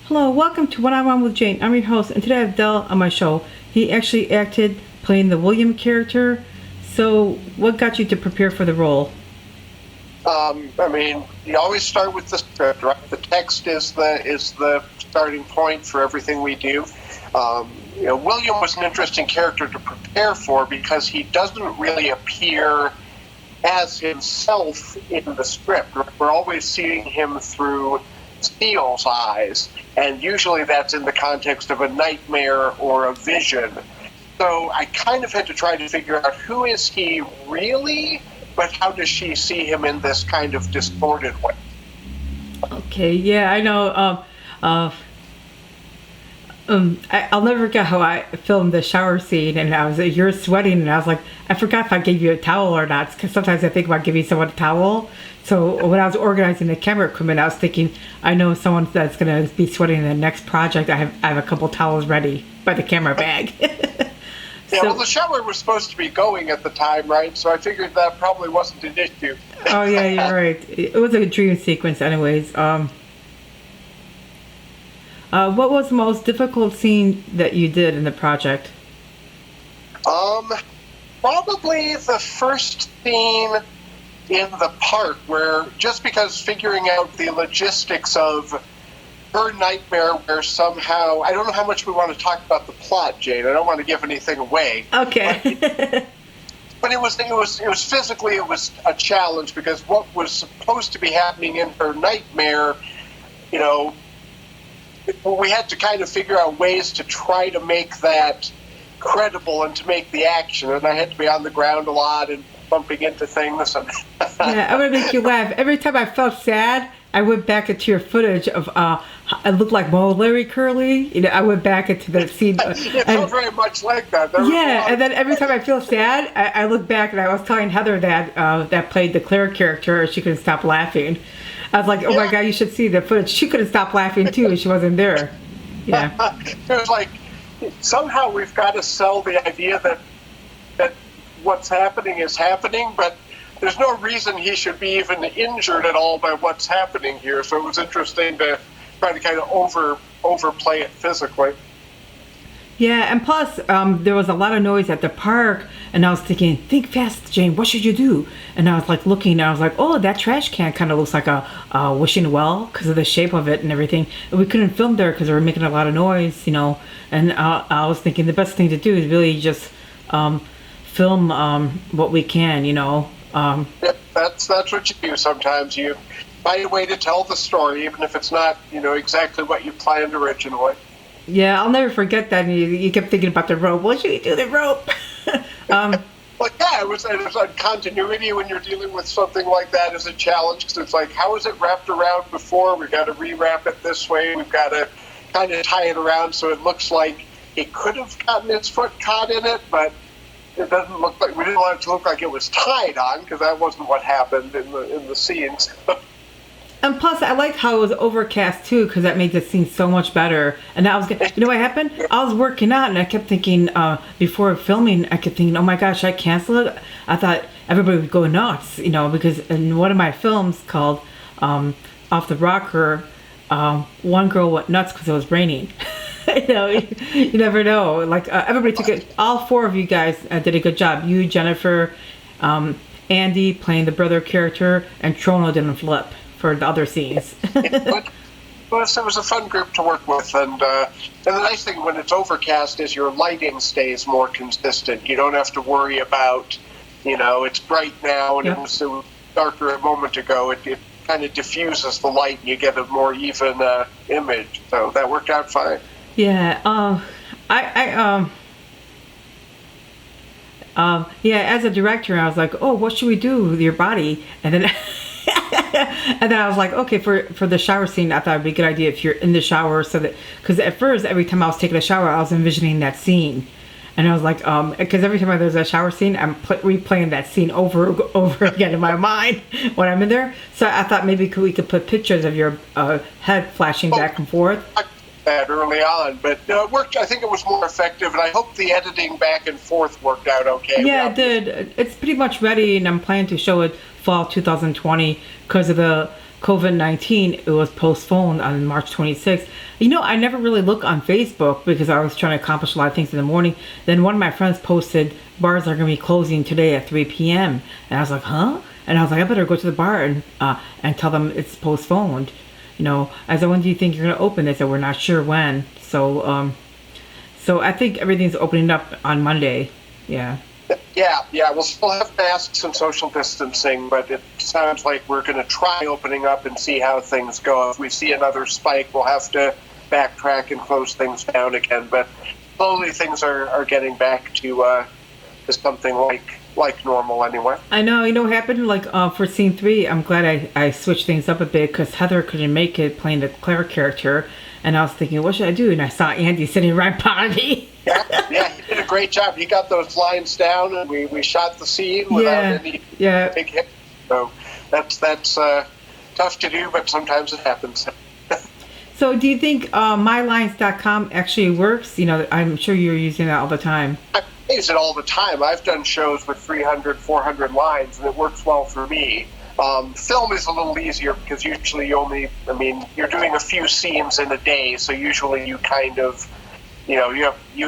Hello, welcome to One on One with Jane. I'm your host, and today I have Dale on my show. He actually acted playing the William character. So, what got you to prepare for the role? You always start with the script, right? The text is the starting point for everything we do. William was an interesting character to prepare for because he doesn't really appear as himself in the script. We're always seeing him through Steele's eyes, and usually that's in the context of a nightmare or a vision. So I kind of had to try to figure out who is he really, but how does she see him in this kind of distorted way? Okay, yeah, I know. I'll never forget how I filmed the shower scene, and you're sweating, and I was like, I forgot if I gave you a towel or not, because sometimes I think about giving someone a towel. So when I was organizing the camera equipment, I was thinking, I know someone that's going to be sweating in the next project. I have a couple towels ready by the camera bag. Well, the shower was supposed to be going at the time, right? So I figured that probably wasn't an issue. Oh, yeah, you're right. It was a dream sequence anyways. What was the most difficult scene that you did in the project? Probably the first scene in the park where, just because figuring out the logistics of her nightmare where somehow, I don't know how much we want to talk about the plot, Jane. I don't want to give anything away. Okay. But it was physically, it was a challenge because what was supposed to be happening in her nightmare, we had to kind of figure out ways to try to make that credible and to make the action. And I had to be on the ground a lot and bumping into things. And yeah, I'm going to make you laugh. Every time I felt sad, I went back into your footage of, I looked like Mo Larry Curly. I went back into the scene. It felt very much like that. Yeah, and then every time I feel sad, I look back, and I was telling Heather that played the Claire character, she couldn't stop laughing. I was like, oh my God, you should see the footage. She couldn't stop laughing too, and she wasn't there. Yeah. It was like, somehow we've got to sell the idea that what's happening is happening, but there's no reason he should be even injured at all by what's happening here. So it was interesting to try to kind of overplay it physically. Yeah, and plus, there was a lot of noise at the park, and I was thinking, think fast, Jane, what should you do? And I was like looking, and I was like, oh, that trash can kind of looks like a wishing well because of the shape of it and everything. And we couldn't film there because we were making a lot of noise, and I was thinking the best thing to do is really just film what we can, Yeah, that's what you do sometimes. You find a way to tell the story, even if it's not, exactly what you planned originally. Yeah, I'll never forget that. You kept thinking about the rope. What should we do the rope? It was like continuity when you're dealing with something like that is a challenge because it's like, how is it wrapped around before? We've got to rewrap it this way. We've got to kind of tie it around so it looks like it could have gotten its foot caught in it, but it doesn't look like, we didn't want it to look like it was tied on because that wasn't what happened in the scenes. And plus, I liked how it was overcast too, because that made the scene so much better. And I was, what happened? I was working out, and I kept thinking before filming, I kept thinking, oh my gosh, should I cancel it? I thought everybody would go nuts, because in one of my films called Off the Rocker, one girl went nuts because it was raining. You never know. Like everybody took it. All four of you guys did a good job. You, Jennifer, Andy playing the brother character, and Trono didn't flip for the other scenes. It was a fun group to work with, and the nice thing when it's overcast is your lighting stays more consistent. You don't have to worry about, it's bright now and it was darker a moment ago. It kind of diffuses the light and you get a more even image. So that worked out fine. Yeah, as a director, I was like, oh, what should we do with your body? And then and then I was like, okay, for the shower scene, I thought it'd be a good idea if you're in the shower, so that, because at first, every time I was taking a shower, I was envisioning that scene. And I was like, because every time there's a shower scene, I'm replaying that scene over again in my mind when I'm in there. So I thought maybe we could put pictures of your head flashing back and forth. That early on, but it worked. I think it was more effective, and I hope the editing back and forth worked out okay. Yeah, it did. It's pretty much ready, and I'm planning to show it fall 2020 because of the COVID-19, it was postponed on March 26th. I never really look on Facebook because I was trying to accomplish a lot of things in the morning. Then one of my friends posted bars are going to be closing today at 3 p.m. And I was like, huh? And I was like, I better go to the bar and tell them it's postponed. I said, when do you think you're going to open? They said, we're not sure when. So I think everything's opening up on Monday. Yeah. Yeah. We'll still have masks and social distancing, but it sounds like we're going to try opening up and see how things go. If we see another spike, we'll have to backtrack and close things down again. But slowly things are getting back to something like normal anyway. I know. You know what happened? Like for scene 3, I'm glad I switched things up a bit because Heather couldn't make it playing the Claire character. And I was thinking, what should I do? And I saw Andy sitting right behind me. Yeah, he did a great job. He got those lines down, and we shot the scene without any big hit. So that's tough to do, but sometimes it happens. So do you think mylines.com actually works? I'm sure you're using that all the time. I use it all the time. I've done shows with 300, 400 lines, and it works well for me. Film is a little easier because usually you're doing a few scenes in a day, so usually you kind of, you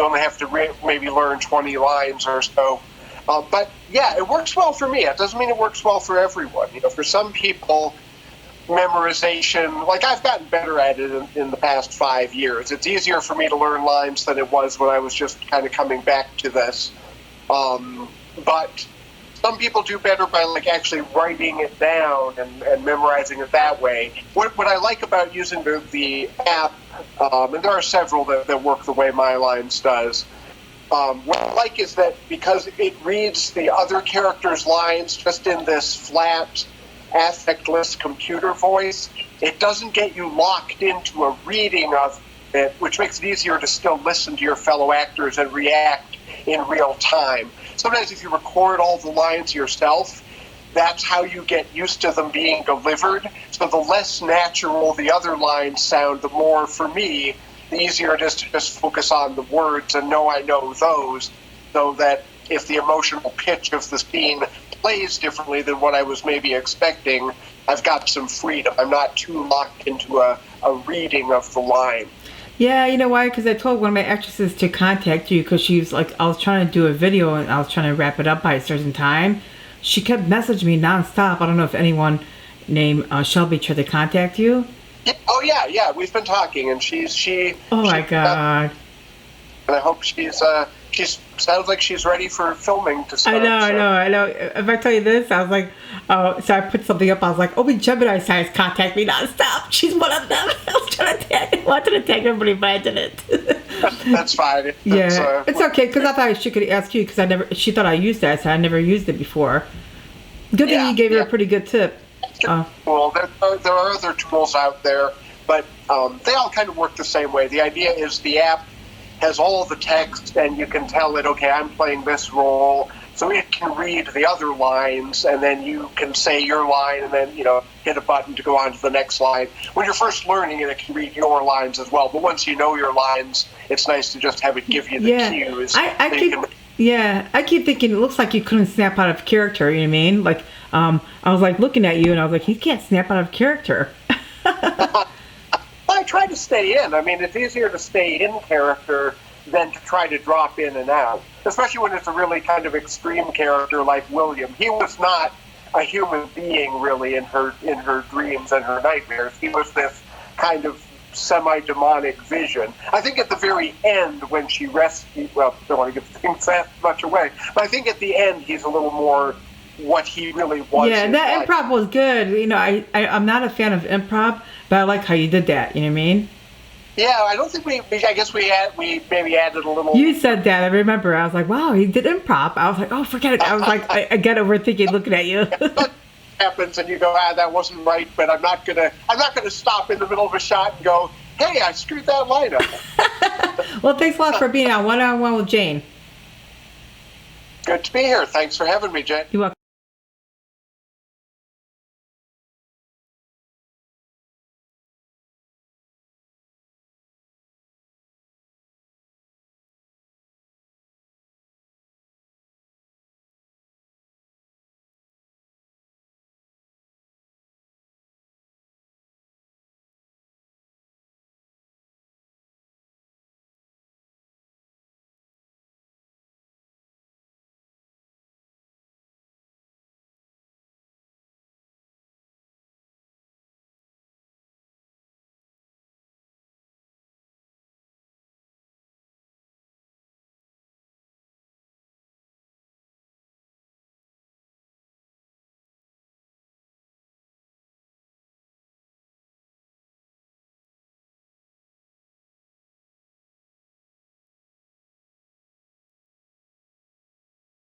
only have to maybe learn 20 lines or so. But yeah, it works well for me. It doesn't mean it works well for everyone. For some people, memorization, like I've gotten better at it in the past 5 years. It's easier for me to learn lines than it was when I was just kind of coming back to this. But some people do better by actually writing it down and memorizing it that way. What I like about using the app, and there are several that work the way MyLines does, what I like is that because it reads the other character's lines just in this flat, affectless computer voice, it doesn't get you locked into a reading of it, which makes it easier to still listen to your fellow actors and react in real time. Sometimes if you record all the lines yourself, that's how you get used to them being delivered. So the less natural the other lines sound, the more, for me, the easier it is to just focus on the words and know I know those, so that if the emotional pitch of the scene plays differently than what I was maybe expecting, I've got some freedom. I'm not too locked into a reading of the line. Yeah, you know why? Because I told one of my actresses to contact you because she was like, I was trying to do a video and I was trying to wrap it up by a certain time. She kept messaging me nonstop. I don't know if anyone named Shelby tried to contact you. Oh yeah, we've been talking, and she. Oh my God! And I hope she's sounds like she's ready for filming to start. I know. If I tell you this, I was like, so I put something up. I was like, Gemini signs contact me nonstop. She's one of them. I was trying to wanted to tag everybody, but I didn't. That's fine. It's okay because I thought she could ask you because she thought I used that, so I never used it before. Good thing you gave her a pretty good tip. Well, there are other tools out there, but they all kind of work the same way. The idea is the app has all the text, and you can tell it, okay, I'm playing this role, so it can read the other lines, and then you can say your line, and then hit a button to go on to the next line. When you're first learning it, it can read your lines as well. But once you know your lines, it's nice to just have it give you the cues. I keep thinking it looks like you couldn't snap out of character. You know what I mean? Like I was like looking at you, and I was like, he can't snap out of character. I try to stay in. I mean, it's easier to stay in character than to try to drop in and out, especially when it's a really kind of extreme character like William. He was not a human being really in her dreams and her nightmares. He was this kind of semi-demonic vision. I think at the very end when she rescued, well, don't want to give things that much away, but I think at the end he's a little more what he really was. Yeah, that improv was good. I'm not a fan of improv, but I like how you did that. You know what I mean? Yeah, I don't think I guess we maybe added a little. You said that. I remember. I was like, wow, he did improv. I was like, oh, forget it. I was like, I get overthinking looking at you. Happens and you go, that wasn't right, but I'm not gonna stop in the middle of a shot and go, hey, I screwed that line up. Well, thanks a lot for being on One-on-One with Jane. Good to be here. Thanks for having me, Jane. You're welcome.